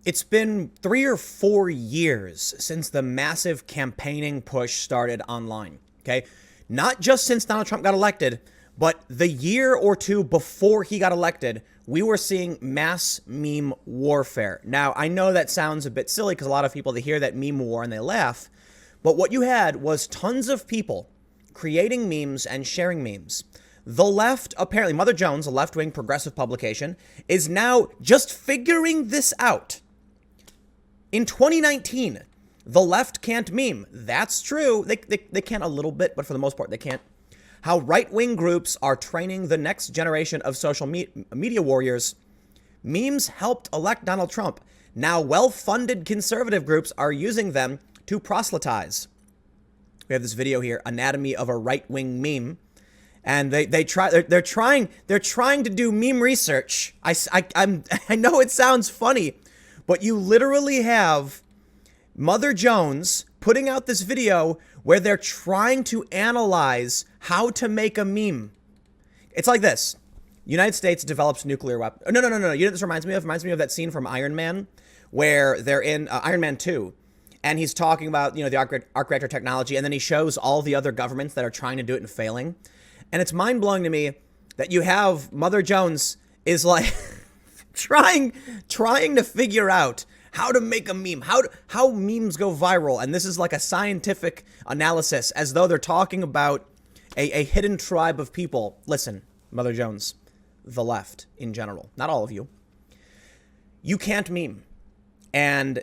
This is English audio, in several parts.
It's been 3 or 4 years since the massive campaigning push started online, okay? Not just since Donald Trump got elected, but the year or two before he got elected, we were seeing mass meme warfare. Now, I know that sounds a bit silly because a lot of people, they hear that meme war and they laugh, but what you had was tons of people creating memes and sharing memes. The left, apparently, Mother Jones, a left-wing progressive publication, is now just figuring this out. In 2019, the left can't meme. That's true. They can a little bit, but for the most part, they can't. How right-wing groups are training the next generation of social media warriors. Memes helped elect Donald Trump. Now well-funded conservative groups are using them to proselytize. We have this video here, Anatomy of a Right-Wing Meme. And they're trying to do meme research. I know it sounds funny, but you literally have Mother Jones putting out this video where they're trying to analyze how to make a meme. It's like this. United States develops nuclear weapons. No. You know what this reminds me of? It reminds me of that scene from Iron Man where they're in Iron Man 2. And he's talking about, the arc reactor technology. And then he shows all the other governments that are trying to do it and failing. And it's mind-blowing to me that you have Mother Jones is like trying to figure out how to make a meme, how memes go viral. And this is like a scientific analysis as though they're talking about a hidden tribe of people. Listen, Mother Jones, the left in general, not all of you. You can't meme. And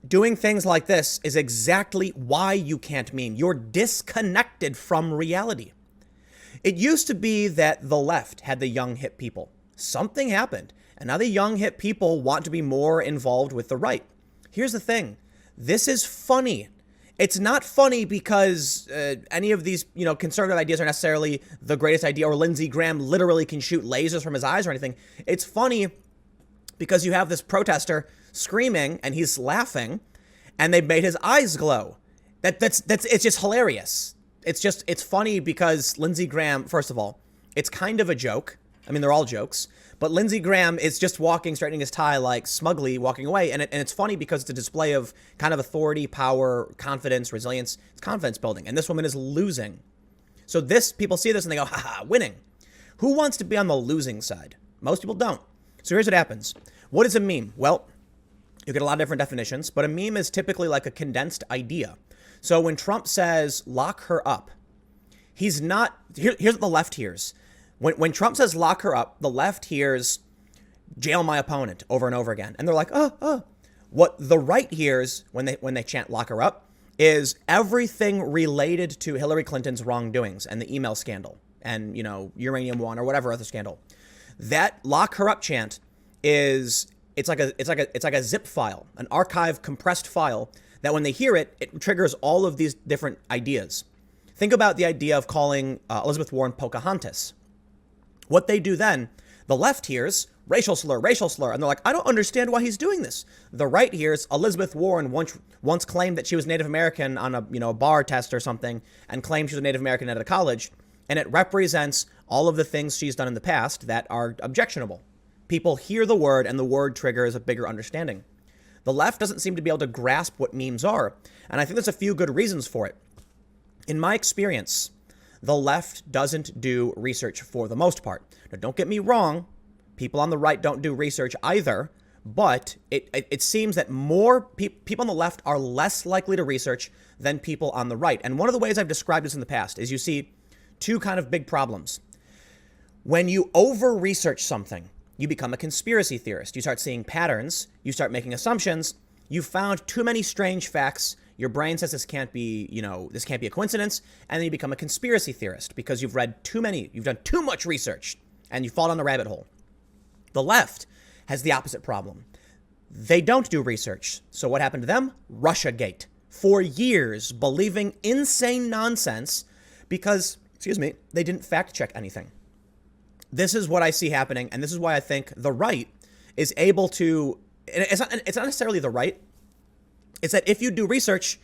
doing things like this is exactly why you can't meme. You're disconnected from reality. It used to be that the left had the young, hip people. Something happened, and now the young, hip people want to be more involved with the right. Here's the thing. This is funny. It's not funny because any of these, conservative ideas are necessarily the greatest idea, or Lindsey Graham literally can shoot lasers from his eyes or anything. It's funny because you have this protester screaming, and he's laughing, and they made his eyes glow. It's just hilarious. It's funny because Lindsey Graham, first of all, it's kind of a joke. I mean, they're all jokes, but Lindsey Graham is just walking, straightening his tie, like smugly walking away. And it's funny because it's a display of kind of authority, power, confidence, resilience. It's confidence building. And this woman is losing. So people see this and they go, haha, winning. Who wants to be on the losing side? Most people don't. So here's what happens. What is a meme? Well, you get a lot of different definitions, but a meme is typically like a condensed idea. So when Trump says, lock her up, he's not, here's what the left hears. When Trump says lock her up, the left hears jail my opponent over and over again. And they're like, oh. What the right hears when they chant lock her up is everything related to Hillary Clinton's wrongdoings and the email scandal and, Uranium One or whatever other scandal. That lock her up chant is, it's like a zip file, an archive compressed file that when they hear it, it triggers all of these different ideas. Think about the idea of calling Elizabeth Warren Pocahontas. What they do then, the left hears racial slur, and they're like, I don't understand why he's doing this. The right hears Elizabeth Warren once claimed that she was Native American on a bar test or something and claimed she was a Native American at a college, and it represents all of the things she's done in the past that are objectionable. People hear the word, and the word triggers a bigger understanding. The left doesn't seem to be able to grasp what memes are, and I think there's a few good reasons for it. In my experience, the left doesn't do research for the most part. Now, don't get me wrong, people on the right don't do research either, but it seems that more people on the left are less likely to research than people on the right. And one of the ways I've described this in the past is you see two kind of big problems. When you over-research something, you become a conspiracy theorist. You start seeing patterns. You start making assumptions. You found too many strange facts. Your brain says this can't be a coincidence. And then you become a conspiracy theorist because you've done too much research and you fall down the rabbit hole. The left has the opposite problem. They don't do research. So what happened to them? Russiagate. For years, believing insane nonsense because, they didn't fact check anything. This is what I see happening, and this is why I think the right is able to, and it's not necessarily the right, it's that if you do research,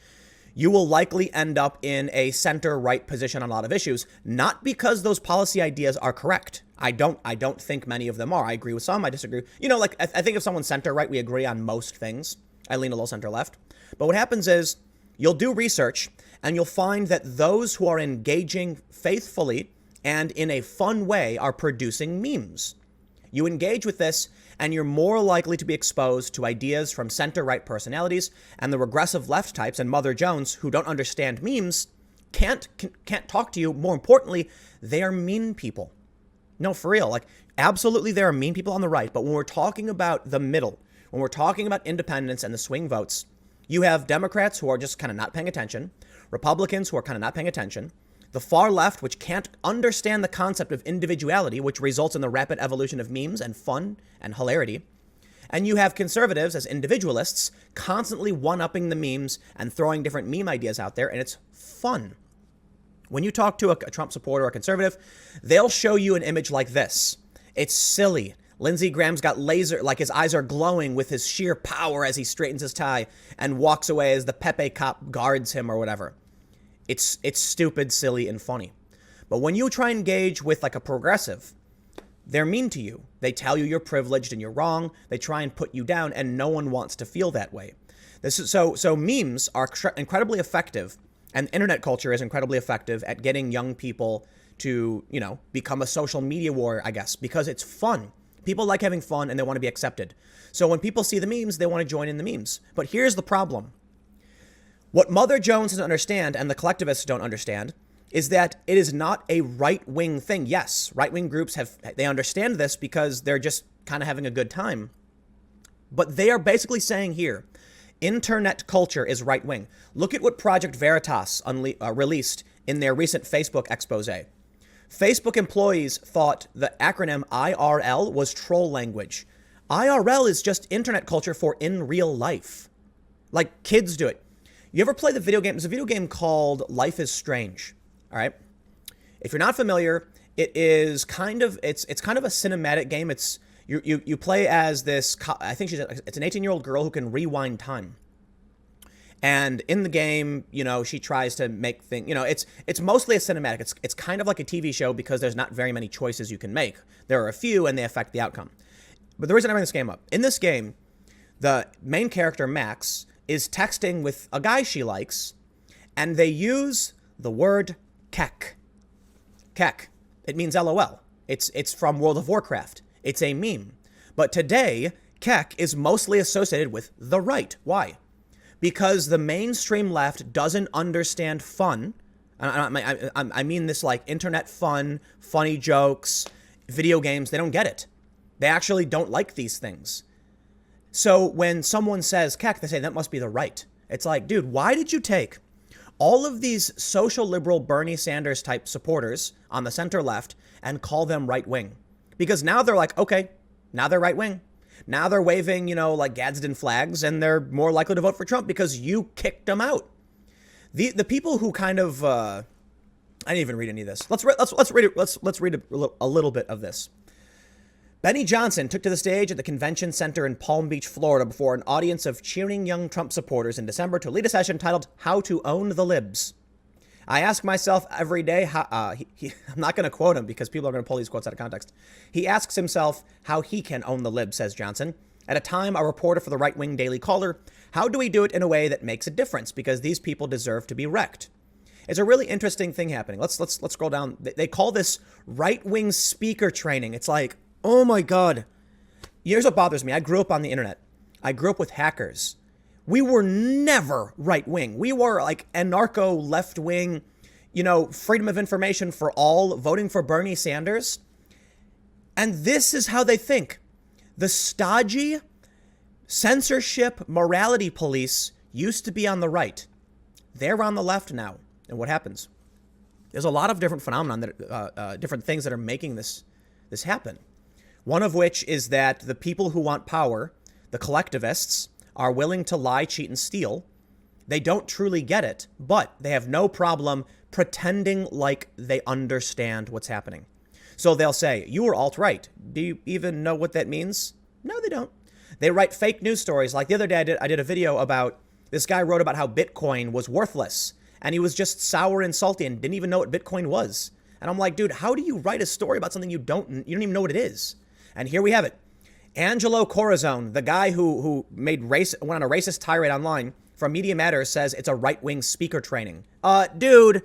you will likely end up in a center-right position on a lot of issues, not because those policy ideas are correct. I don't think many of them are. I agree with some, I disagree. You know, like, I think if someone's center-right, we agree on most things. I lean a little center-left. But what happens is you'll do research and you'll find that those who are engaging faithfully and in a fun way are producing memes. You engage with this and you're more likely to be exposed to ideas from center-right personalities, and the regressive left types and Mother Jones who don't understand memes can't talk to you. More importantly, they are mean people. No, for real. Like, absolutely there are mean people on the right, but when we're talking about the middle, when we're talking about independents and the swing votes, you have Democrats who are just kind of not paying attention, Republicans who are kind of not paying attention, the far left, which can't understand the concept of individuality, which results in the rapid evolution of memes and fun and hilarity. And you have conservatives as individualists constantly one-upping the memes and throwing different meme ideas out there, and it's fun. When you talk to a Trump supporter or a conservative, they'll show you an image like this. It's silly. Lindsey Graham's got laser, like his eyes are glowing with his sheer power as he straightens his tie and walks away as the Pepe cop guards him or whatever. It's stupid, silly, and funny. But when you try and engage with like a progressive, they're mean to you. They tell you you're privileged and you're wrong. They try and put you down, and no one wants to feel that way. So memes are incredibly effective, and internet culture is incredibly effective at getting young people to, you know, become a social media warrior, I guess, because it's fun. People like having fun and they want to be accepted. So when people see the memes, they want to join in the memes. But here's the problem. What Mother Jones doesn't understand, and the collectivists don't understand, is that it is not a right-wing thing. Yes, right-wing groups they understand this because they're just kind of having a good time. But they are basically saying here, internet culture is right-wing. Look at what Project Veritas released in their recent Facebook expose. Facebook employees thought the acronym IRL was troll language. IRL is just internet culture for in real life. Like, kids do it. You ever play the video game? There's a video game called Life is Strange. All right. If you're not familiar, it is kind of, it's kind of a cinematic game. It's, you play as this, I think it's an 18-year-old girl who can rewind time. And in the game, you know, she tries to make things, you know, it's mostly a cinematic. It's kind of like a TV show because there's not very many choices you can make. There are a few and they affect the outcome. But the reason I bring this game up, in this game, the main character, Max, is texting with a guy she likes, and they use the word kek. Kek. It means LOL. It's from World of Warcraft. It's a meme. But today, kek is mostly associated with the right. Why? Because the mainstream left doesn't understand fun. I mean this like internet fun, funny jokes, video games. They don't get it. They actually don't like these things. So when someone says kek, they say that must be the right. It's like, dude, why did you take all of these social liberal Bernie Sanders type supporters on the center left and call them right wing? Because now they're like, okay, now they're right wing. Now they're waving, you know, like Gadsden flags, and they're more likely to vote for Trump because you kicked them out. The people who kind of I didn't even read any of this. Let's read it. Let's read a little bit of this. Benny Johnson took to the stage at the convention center in Palm Beach, Florida, before an audience of cheering young Trump supporters in December to lead a session titled "How to Own the Libs." I ask myself every day how, I'm not going to quote him because people are going to pull these quotes out of context. He asks himself how he can own the libs, says Johnson. At a time, a reporter for the right-wing Daily Caller, how do we do it in a way that makes a difference? Because these people deserve to be wrecked. It's a really interesting thing happening. Let's scroll down. They call this right-wing speaker training. It's like, oh my God. Here's what bothers me. I grew up on the internet. I grew up with hackers. We were never right-wing. We were like anarcho left-wing, you know, freedom of information for all, voting for Bernie Sanders. And this is how they think. The stodgy censorship morality police used to be on the right. They're on the left now. And what happens? There's a lot of different phenomena, that different things that are making this happen. One of which is that the people who want power, the collectivists, are willing to lie, cheat, and steal. They don't truly get it, but they have no problem pretending like they understand what's happening. So they'll say, you were alt-right. Do you even know what that means? No, they don't. They write fake news stories. Like the other day, I did a video about This guy wrote about how Bitcoin was worthless, and he was just sour and salty and didn't even know what Bitcoin was. And I'm like, dude, how do you write a story about something you don't even know what it is? And here we have it. Angelo Corazon, the guy who went on a racist tirade online from Media Matters, says it's a right-wing speaker training. Dude,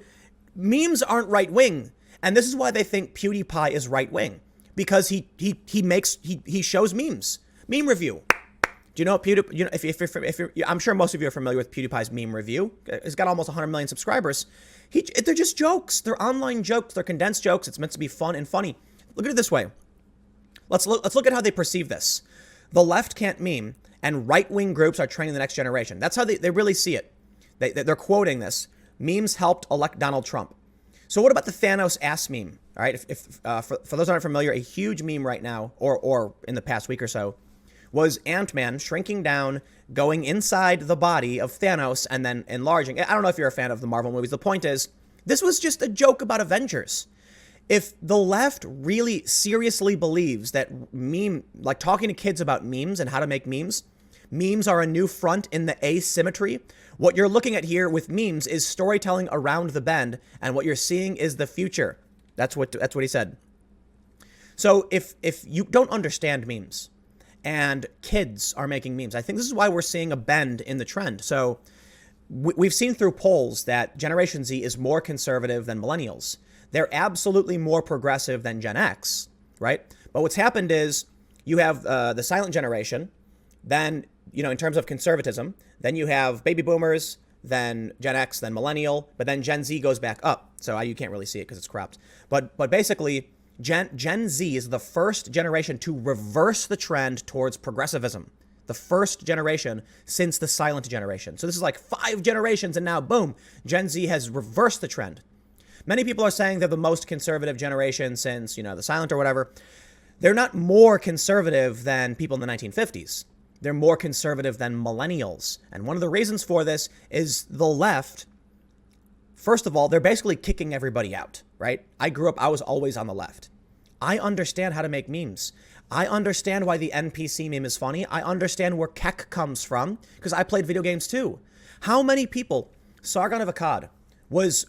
memes aren't right-wing. And this is why they think PewDiePie is right-wing. Because he shows memes. Meme review. Do you know what PewDiePie, if you're, I'm sure most of you are familiar with PewDiePie's meme review. He's got almost 100 million subscribers. They're just jokes. They're online jokes. They're condensed jokes. It's meant to be fun and funny. Look at it this way. Let's look at how they perceive this. The left can't meme, and right-wing groups are training the next generation. That's how they really see it. They're quoting this. Memes helped elect Donald Trump. So what about the Thanos ass meme? All right, for those who aren't familiar, a huge meme right now, or in the past week or so, was Ant-Man shrinking down, going inside the body of Thanos, and then enlarging. I don't know if you're a fan of the Marvel movies. The point is, this was just a joke about Avengers. If the left really seriously believes that talking to kids about memes and how to make memes are a new front in the asymmetry, what you're looking at here with memes is storytelling around the bend, and what you're seeing is the future. That's what he said. So if you don't understand memes, and kids are making memes, I think this is why we're seeing a bend in the trend. So we've seen through polls that Generation Z is more conservative than millennials. They're absolutely more progressive than Gen X, right? But what's happened is you have the silent generation, then, in terms of conservatism, then you have baby boomers, then Gen X, then millennial, but then Gen Z goes back up. So you can't really see it because it's cropped. But basically, Gen Z is the first generation to reverse the trend towards progressivism. The first generation since the silent generation. So this is like 5 generations, and now, boom, Gen Z has reversed the trend. Many people are saying they're the most conservative generation since, the silent or whatever. They're not more conservative than people in the 1950s. They're more conservative than millennials. And one of the reasons for this is the left. First of all, they're basically kicking everybody out, right? I was always on the left. I understand how to make memes. I understand why the NPC meme is funny. I understand where Keck comes from because I played video games too. How many people, Sargon of Akkad was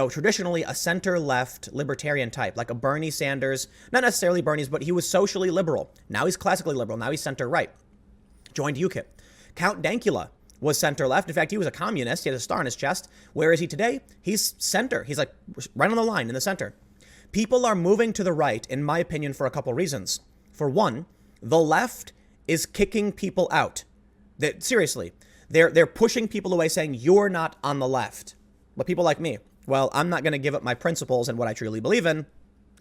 traditionally a center-left libertarian type, like a Bernie Sanders, not necessarily Bernie's, but he was socially liberal. Now he's classically liberal. Now he's center-right. Joined UKIP. Count Dankula was center-left. In fact, he was a communist. He had a star on his chest. Where is he today? He's center. He's like right on the line in the center. People are moving to the right, in my opinion, for a couple reasons. For one, the left is kicking people out. Seriously, they're pushing people away, saying you're not on the left. But people like me, well, I'm not going to give up my principles and what I truly believe in.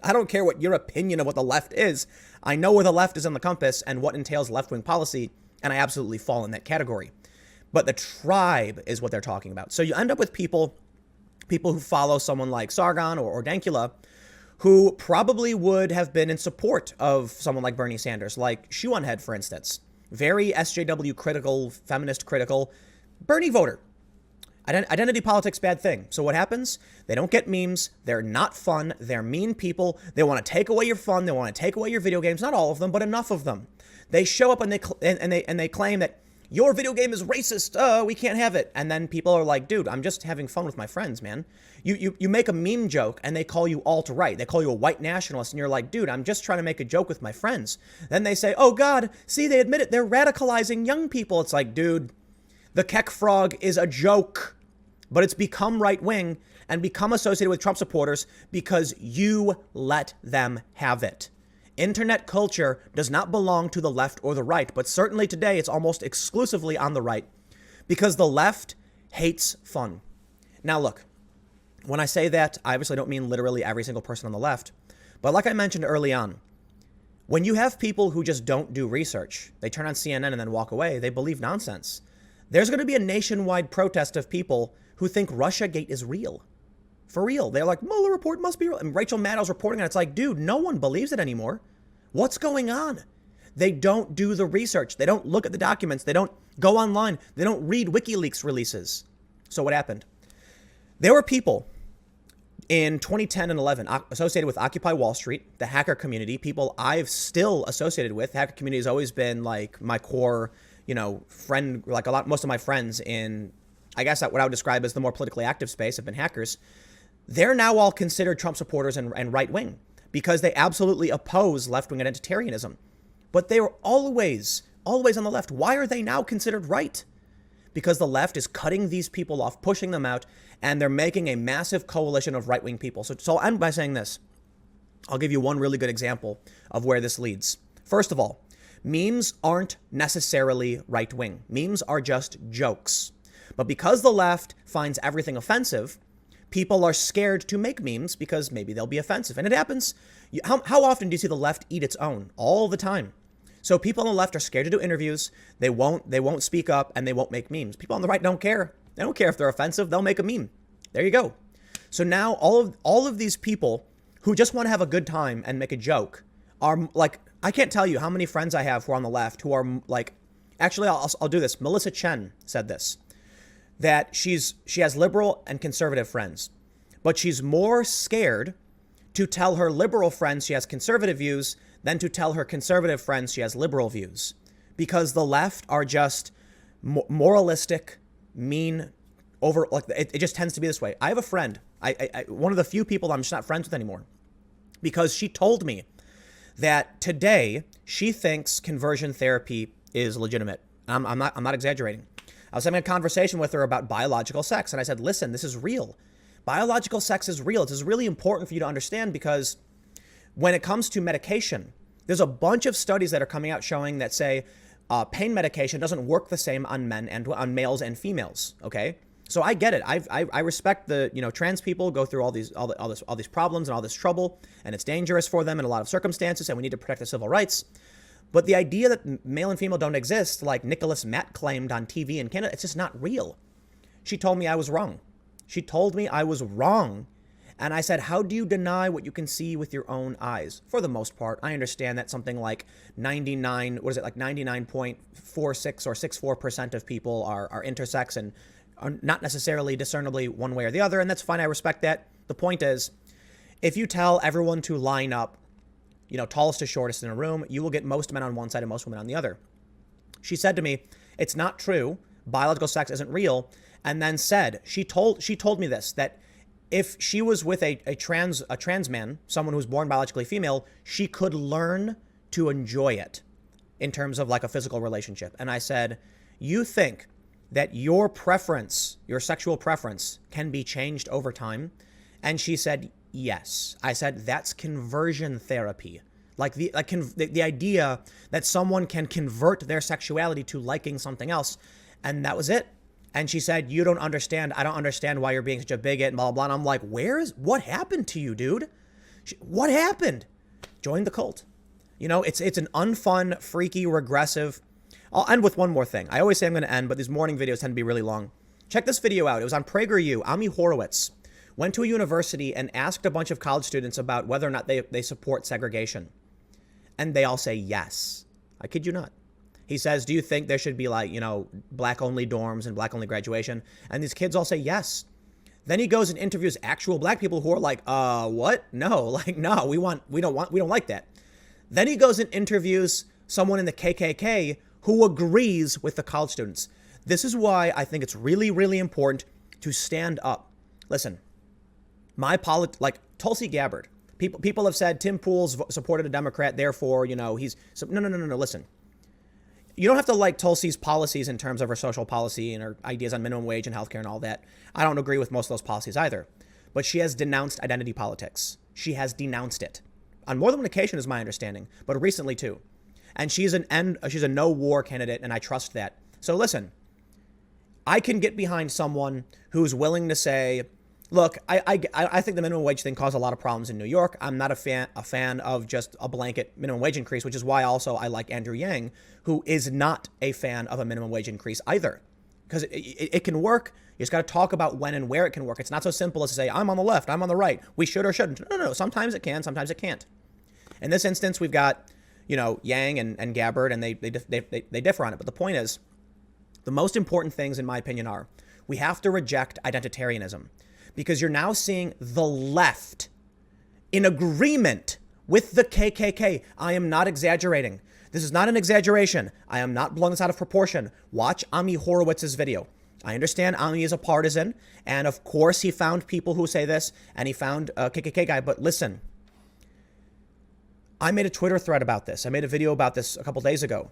I don't care what your opinion of what the left is. I know where the left is on the compass and what entails left-wing policy, and I absolutely fall in that category. But the tribe is what they're talking about. So you end up with people who follow someone like Sargon or Dankula, who probably would have been in support of someone like Bernie Sanders, like Shoe on Head, for instance. Very SJW critical, feminist critical, Bernie voter. Identity politics, bad thing. So what happens? They don't get memes. They're not fun. They're mean people. They want to take away your fun. They want to take away your video games. Not all of them, but enough of them. They show up and they claim that your video game is racist. Oh, we can't have it. And then people are like, dude, I'm just having fun with my friends, man. You make a meme joke and they call you alt-right. They call you a white nationalist. And you're like, dude, I'm just trying to make a joke with my friends. Then they say, oh, God, see, they admit it. They're radicalizing young people. It's like, dude, the Keck Frog is a joke. But it's become right-wing and become associated with Trump supporters because you let them have it. Internet culture does not belong to the left or the right, but certainly today it's almost exclusively on the right because the left hates fun. Now look, when I say that, I obviously don't mean literally every single person on the left, but like I mentioned early on, when you have people who just don't do research, they turn on CNN and then walk away, they believe nonsense. There's going to be a nationwide protest of people who think Russiagate is real. For real. They're like, Mueller report must be real. And Rachel Maddow's reporting on it. It's like, dude, no one believes it anymore. What's going on? They don't do the research. They don't look at the documents. They don't go online. They don't read WikiLeaks releases. So what happened? There were people in 2010 and 11 associated with Occupy Wall Street, the hacker community, people I've still associated with. The hacker community has always been like my core, most of my friends in, I guess what I would describe as the more politically active space have been hackers. They're now all considered Trump supporters and right wing because they absolutely oppose left wing identitarianism. But they were always on the left. Why are they now considered right? Because the left is cutting these people off, pushing them out, and they're making a massive coalition of right wing people. So I'll end by saying this. I'll give you one really good example of where this leads. First of all, memes aren't necessarily right wing. Memes are just jokes. But because the left finds everything offensive, people are scared to make memes because maybe they'll be offensive. And it happens. How often do you see the left eat its own? All the time. So people on the left are scared to do interviews. They won't speak up and they won't make memes. People on the right don't care. They don't care if they're offensive. They'll make a meme. There you go. So now all of these people who just want to have a good time and make a joke are like, I can't tell you how many friends I have who are on the left who are like, actually, I'll do this. Melissa Chen said this, that she has liberal and conservative friends, but she's more scared to tell her liberal friends she has conservative views than to tell her conservative friends she has liberal views, because the left are just moralistic, mean, over, like it just tends to be this way. I have a friend, I one of the few people I'm just not friends with anymore, because she told me that today she thinks conversion therapy is legitimate. I'm not exaggerating. I was having a conversation with her about biological sex, and I said, listen, this is real. Biological sex is real. This is really important for you to understand, because when it comes to medication, there's a bunch of studies that are coming out showing that say pain medication doesn't work the same on men and on males and females. Okay, so I get it. I respect the trans people go through all these problems and all this trouble, and it's dangerous for them in a lot of circumstances, and we need to protect their civil rights. But the idea that male and female don't exist, like Nicholas Matt claimed on TV in Canada, it's just not real. She told me I was wrong. And I said, how do you deny what you can see with your own eyes? For the most part, I understand that something like 99.46 or 64% of people are intersex and are not necessarily discernibly one way or the other. And that's fine. I respect that. The point is, if you tell everyone to line up, tallest to shortest in a room, you will get most men on one side and most women on the other. She said to me, it's not true. Biological sex isn't real. And then said, she told me this, that if she was with a trans man, someone who's born biologically female, she could learn to enjoy it in terms of like a physical relationship. And I said, you think that your preference, your sexual preference, can be changed over time? And she said, yes. I said, that's conversion therapy. Like the idea that someone can convert their sexuality to liking something else. And that was it. And she said, you don't understand. I don't understand why you're being such a bigot and blah, blah, blah. And I'm like, what happened to you, dude? What happened? Join the cult. It's an unfun, freaky, regressive. I'll end with one more thing. I always say I'm going to end, but these morning videos tend to be really long. Check this video out. It was on PragerU. Ami Horowitz went to a university and asked a bunch of college students about whether or not they support segregation. And they all say yes. I kid you not. He says, do you think there should be black-only dorms and black-only graduation? And these kids all say yes. Then he goes and interviews actual black people who are like, what? No, no, we don't like that. Then he goes and interviews someone in the KKK who agrees with the college students. This is why I think it's really, really important to stand up. Listen, Tulsi Gabbard, people have said Tim Pool's supported a Democrat, therefore, he's... No, listen. You don't have to like Tulsi's policies in terms of her social policy and her ideas on minimum wage and healthcare and all that. I don't agree with most of those policies either. But she has denounced identity politics. She has denounced it. On more than one occasion is my understanding, but recently too. And she's a no-war candidate, and I trust that. So listen, I can get behind someone who's willing to say, look, I think the minimum wage thing caused a lot of problems in New York. I'm not a fan of just a blanket minimum wage increase, which is why also I like Andrew Yang, who is not a fan of a minimum wage increase either. Because it can work. You just got to talk about when and where it can work. It's not so simple as to say, I'm on the left, I'm on the right. We should or shouldn't. No. Sometimes it can, sometimes it can't. In this instance, we've got, Yang and Gabbard, and they differ on it. But the point is, the most important things, in my opinion, are we have to reject identitarianism. Because you're now seeing the left in agreement with the KKK. I am not exaggerating. This is not an exaggeration. I am not blowing this out of proportion. Watch Ami Horowitz's video. I understand Ami is a partisan, and of course he found people who say this, and he found a KKK guy, but listen. I made a Twitter thread about this. I made a video about this a couple days ago.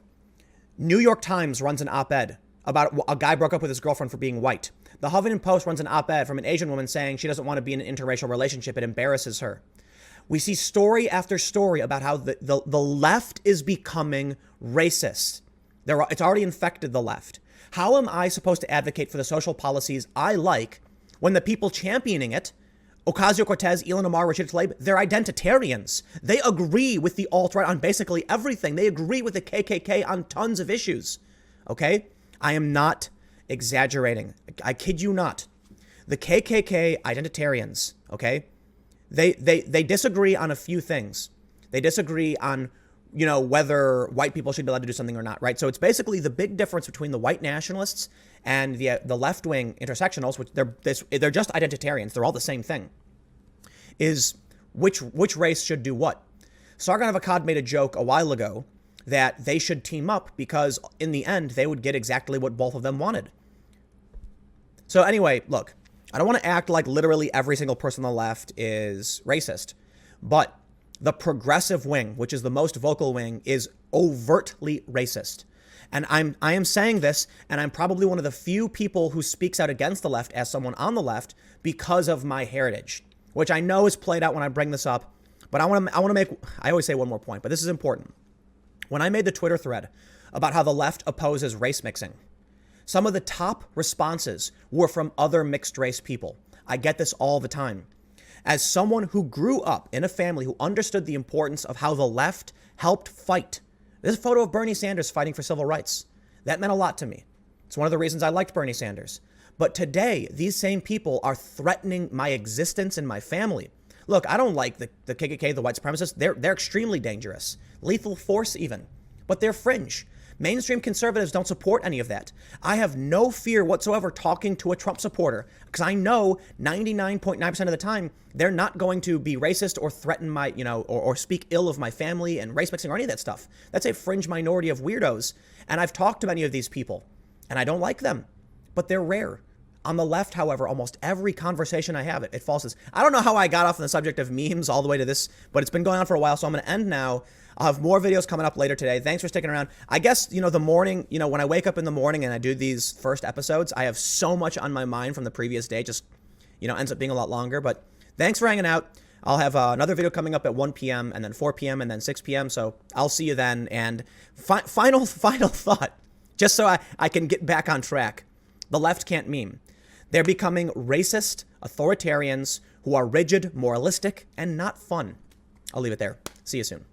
New York Times runs an op-ed about a guy broke up with his girlfriend for being white. The Huffington Post runs an op-ed from an Asian woman saying she doesn't want to be in an interracial relationship. It embarrasses her. We see story after story about how the left is becoming racist. It's already infected the left. How am I supposed to advocate for the social policies I like when the people championing it, Ocasio-Cortez, Ilhan Omar, Rashida Tlaib, they're identitarians. They agree with the alt-right on basically everything. They agree with the KKK on tons of issues. Okay? I am not exaggerating. I kid you not. The KKK identitarians, okay? They disagree on a few things. They disagree on, whether white people should be allowed to do something or not, right? So it's basically the big difference between the white nationalists and the left-wing intersectionals, which they're just identitarians. They're all the same thing. Is which race should do what? Sargon of Akkad made a joke a while ago that they should team up because in the end they would get exactly what both of them wanted. So anyway, look, I don't want to act like literally every single person on the left is racist, but the progressive wing, which is the most vocal wing, is overtly racist. And I am saying this, and I'm probably one of the few people who speaks out against the left as someone on the left because of my heritage, which I know is played out when I bring this up. But I want to make, I always say one more point, but this is important. When I made the Twitter thread about how the left opposes race mixing, some of the top responses were from other mixed race people. I get this all the time. As someone who grew up in a family who understood the importance of how the left helped fight. This is a photo of Bernie Sanders fighting for civil rights. That meant a lot to me. It's one of the reasons I liked Bernie Sanders. But today, these same people are threatening my existence and my family. Look, I don't like the KKK, the white supremacists. They're extremely dangerous. Lethal force even. But they're fringe. Mainstream conservatives don't support any of that. I have no fear whatsoever talking to a Trump supporter because I know 99.9% of the time they're not going to be racist or threaten my, or speak ill of my family and race mixing or any of that stuff. That's a fringe minority of weirdos. And I've talked to many of these people and I don't like them, but they're rare. On the left, however, almost every conversation I have, it falls. I don't know how I got off on the subject of memes all the way to this, but it's been going on for a while, so I'm going to end now. I'll have more videos coming up later today. Thanks for sticking around. I guess, the morning, when I wake up in the morning and I do these first episodes, I have so much on my mind from the previous day, just, ends up being a lot longer. But thanks for hanging out. I'll have another video coming up at 1 p.m. and then 4 p.m. and then 6 p.m. So I'll see you then. And final thought, just so I can get back on track. The left can't meme. They're becoming racist authoritarians who are rigid, moralistic, and not fun. I'll leave it there. See you soon.